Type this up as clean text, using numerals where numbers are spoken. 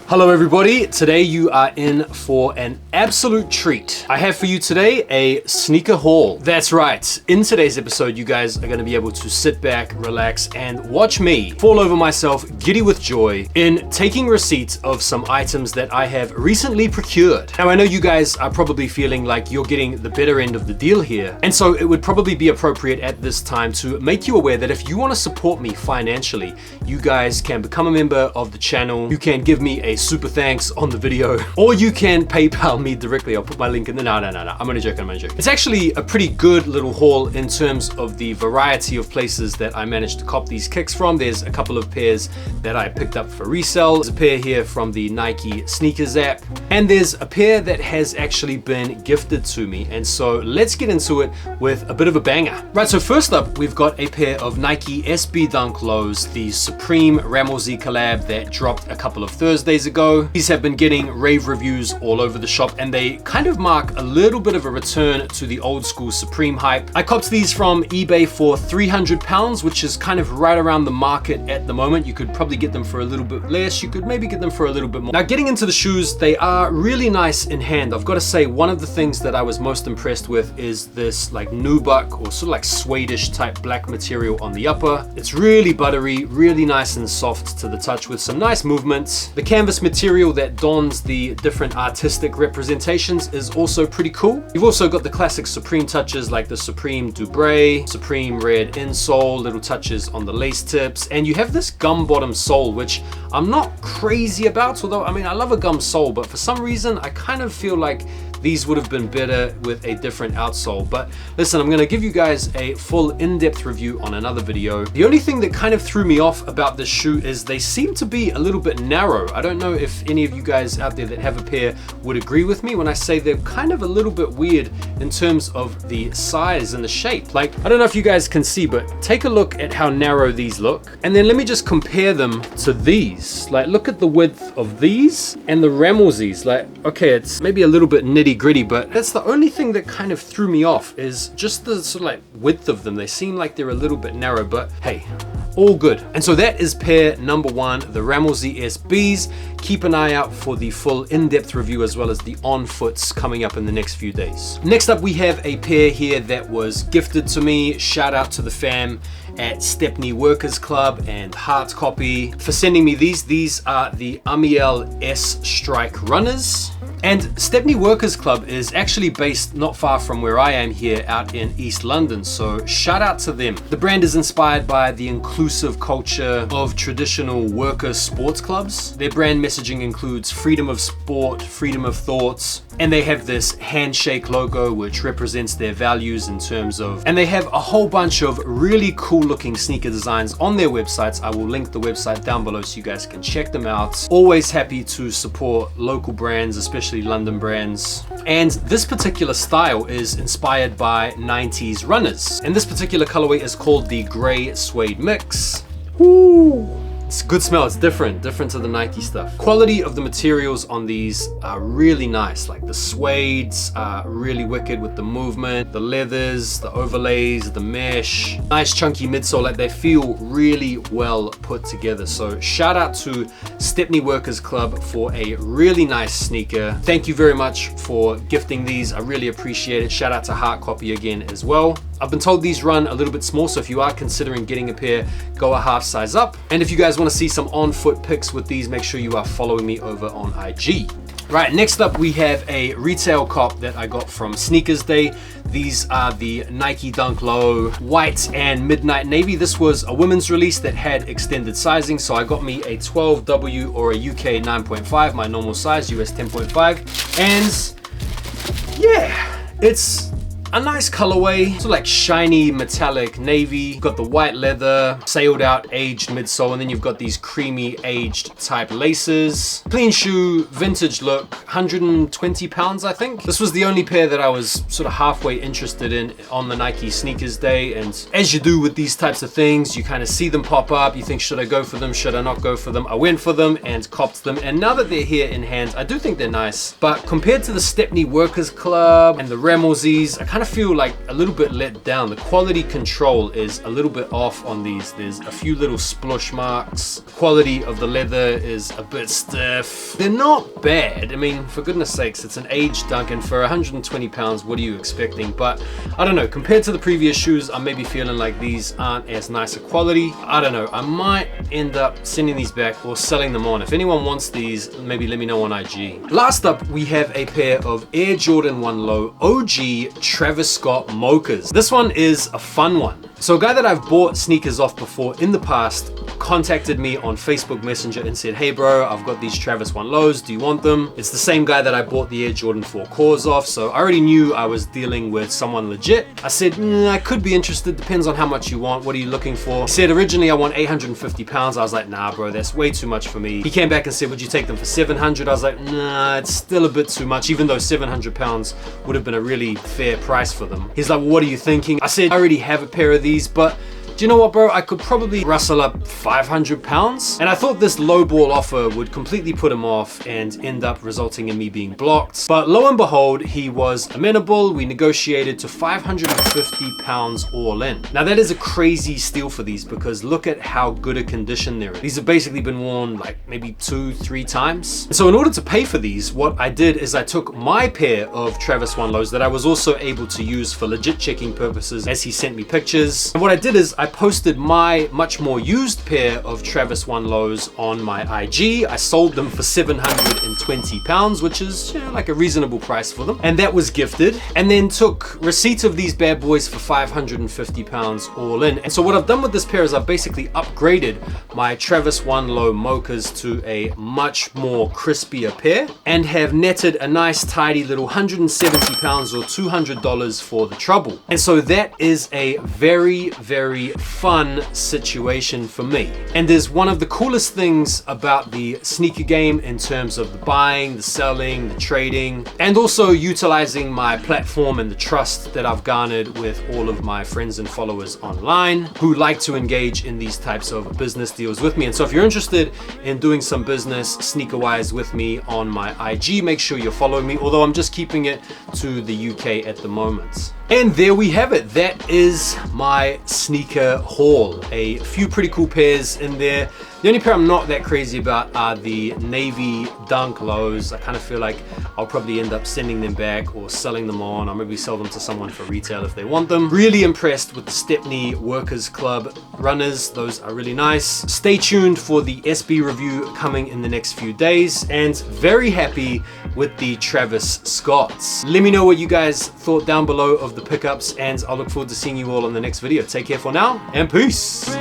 Hello everybody, today you are in for an absolute treat. I have for you today a sneaker haul. That's right, in today's episode you guys are going to be able to sit back, relax and watch me fall over myself giddy with joy in taking receipt of some items that I have recently procured. Now I know you guys are probably feeling like you're getting the better end of the deal here, and so it would probably be appropriate at this time to make you aware that if you want to support me financially, you guys can become a member of the channel. You can give me a super thanks on the video, or you can PayPal me directly. I'll put my link in the no. I'm gonna joke. It's actually a pretty good little haul in terms of the variety of places that I managed to cop these kicks from. There's a couple of pairs that I picked up for resale. There's a pair here from the Nike sneakers app, and there's a pair that has actually been gifted to me. And so let's get into it with a bit of a banger. Right, so first up, we've got a pair of Nike SB Dunk Lows, the Supreme Rammellzee collab that dropped a couple of Thursdays ago. These have been getting rave reviews all over the shop, and they kind of mark a little bit of a return to the old school Supreme hype. I copped these from eBay for £300, which is kind of right around the market at the moment. You could probably get them for a little bit less. You could maybe get them for a little bit more. Now, getting into the shoes, they are really nice in hand. I've got to say, one of the things that I was most impressed with is this like nubuck or sort of like suede-ish type black material on the upper. It's really buttery, really nice and soft to the touch with some nice movements. The canvas material that dons the different artistic representations is also pretty cool. You've also got the classic Supreme touches like the Supreme Dubre, Supreme red insole, little touches on the lace tips, and you have this gum bottom sole, which I'm not crazy about, although I mean I love a gum sole, but for some reason I kind of feel like these would have been better with a different outsole. But listen, I'm gonna give you guys a full in-depth review on another video. The only thing that kind of threw me off about this shoe is they seem to be a little bit narrow. I don't know if any of you guys out there that have a pair would agree with me when I say they're kind of a little bit weird in terms of the size and the shape. Like, I don't know if you guys can see, but take a look at how narrow these look. And then let me just compare them to these. Like, look at the width of these and the Rammellzees. Like, okay, it's maybe a little bit nitty gritty, but that's the only thing that kind of threw me off is just the sort of like width of them. They seem like they're a little bit narrow, but hey, all good. And so that is pair number one, the Rammellzee SBs. Keep an eye out for the full in-depth review as well as the on-foots coming up in the next few days. Next up, we have a pair here that was gifted to me. Shout out to the fam at Stepney Workers Club and Heart Copy for sending me these. These are the Amiel S Strike Runners. And Stepney Workers Club is actually based not far from where I am here out in East London, so shout out to them. The brand is inspired by the inclusive culture of traditional worker sports clubs. Their brand messaging includes freedom of sport, freedom of thoughts, and they have this handshake logo which represents their values in terms of, and they have a whole bunch of really cool looking sneaker designs on their websites. I will link the website down below so you guys can check them out. Always happy to support local brands, especially London brands. And this particular style is inspired by 90s runners. And this particular colorway is called the Grey Suede Mix. Woo! It's a good smell. It's different to the Nike stuff. Quality of the materials on these are really nice. Like the suedes are really wicked with the movement, the leathers, the overlays, the mesh. Nice chunky midsole. Like they feel really well put together. So shout out to Stepney Workers Club for a really nice sneaker. Thank you very much for gifting these. I really appreciate it. Shout out to Heart Copy again as well. I've been told these run a little bit small, so if you are considering getting a pair, go a half size up. And if you guys want to see some on-foot pics with these, make sure you are following me over on IG. Right, next up we have a retail cop that I got from Sneakers Day. These are the Nike Dunk Low White and Midnight Navy. This was a women's release that had extended sizing, so I got me a 12W or a UK 9.5, my normal size, US 10.5. And yeah, it's a nice colorway, sort of like shiny metallic navy. Got the white leather, sailed out aged midsole, and then you've got these creamy aged type laces. Clean shoe, vintage look, £120 I think. This was the only pair that I was sort of halfway interested in on the Nike Sneakers Day, and as you do with these types of things, you kind of see them pop up, you think, should I go for them, should I not go for them? I went for them and copped them, and now that they're here in hand, I do think they're nice, but compared to the Stepney Workers Club and the Rammellzees, I kind of of feel like a little bit let down. The quality control is a little bit off on these. There's a few little splush marks. The quality of the leather is a bit stiff. They're not bad. I mean, for goodness sakes, it's an aged Dunk, and for 120 pounds, what are you expecting? But I don't know, compared to the previous shoes, I'm maybe feeling like these aren't as nice a quality. I don't know, I might end up sending these back or selling them on. If anyone wants these, maybe let me know on IG. Last up, we have a pair of Air Jordan 1 Low OG Travis Scott mochas. This one is a fun one. So a guy that I've bought sneakers off before in the past contacted me on Facebook Messenger and said, hey bro, I've got these Travis 1 Lows, do you want them? It's the same guy that I bought the Air Jordan 4 Cores off, so I already knew I was dealing with someone legit. I said, I could be interested, depends on how much you want, what are you looking for? He said originally I want 850 pounds. I was like, nah bro, that's way too much for me. He came back and said, would you take them for 700? I was like, nah, it's still a bit too much, even though 700 pounds would have been a really fair price for them. He's like, well, what are you thinking? I said, I already have a pair of these, but do you know what, bro? I could probably rustle up 500 pounds. And I thought this lowball offer would completely put him off and end up resulting in me being blocked. But lo and behold, he was amenable. We negotiated to 550 pounds all in. Now that is a crazy steal for these, because look at how good a condition they're in. These have basically been worn like maybe 2-3 times. And so in order to pay for these, what I did is I took my pair of Travis 1 Lows that I was also able to use for legit checking purposes as he sent me pictures. And what I did is I posted my much more used pair of Travis 1 Lows on my IG. I sold them for 720 pounds, which is, you know, like a reasonable price for them. And that was gifted. And then took receipt of these bad boys for 550 pounds all in. And so what I've done with this pair is I've basically upgraded my Travis 1 Low mochas to a much more crispier pair and have netted a nice tidy little 170 pounds or $200 for the trouble. And so that is a very, very fun situation for me, and is one of the coolest things about the sneaker game in terms of the buying, the selling, the trading, and also utilizing my platform and the trust that I've garnered with all of my friends and followers online who like to engage in these types of business deals with me. And so if you're interested in doing some business sneaker wise with me on my IG, make sure you're following me, although I'm just keeping it to the UK at the moment. And there we have it. That is my sneaker haul. A few pretty cool pairs in there. The only pair I'm not that crazy about are the navy Dunk Lows. I kind of feel like I'll probably end up sending them back or selling them on, or maybe sell them to someone for retail if they want them. Really impressed with the Stepney Workers Club runners. Those are really nice. Stay tuned for the SB review coming in the next few days, and very happy with the Travis Scotts. Let me know what you guys thought down below of the pickups, and I'll look forward to seeing you all on the next video. Take care for now, and peace.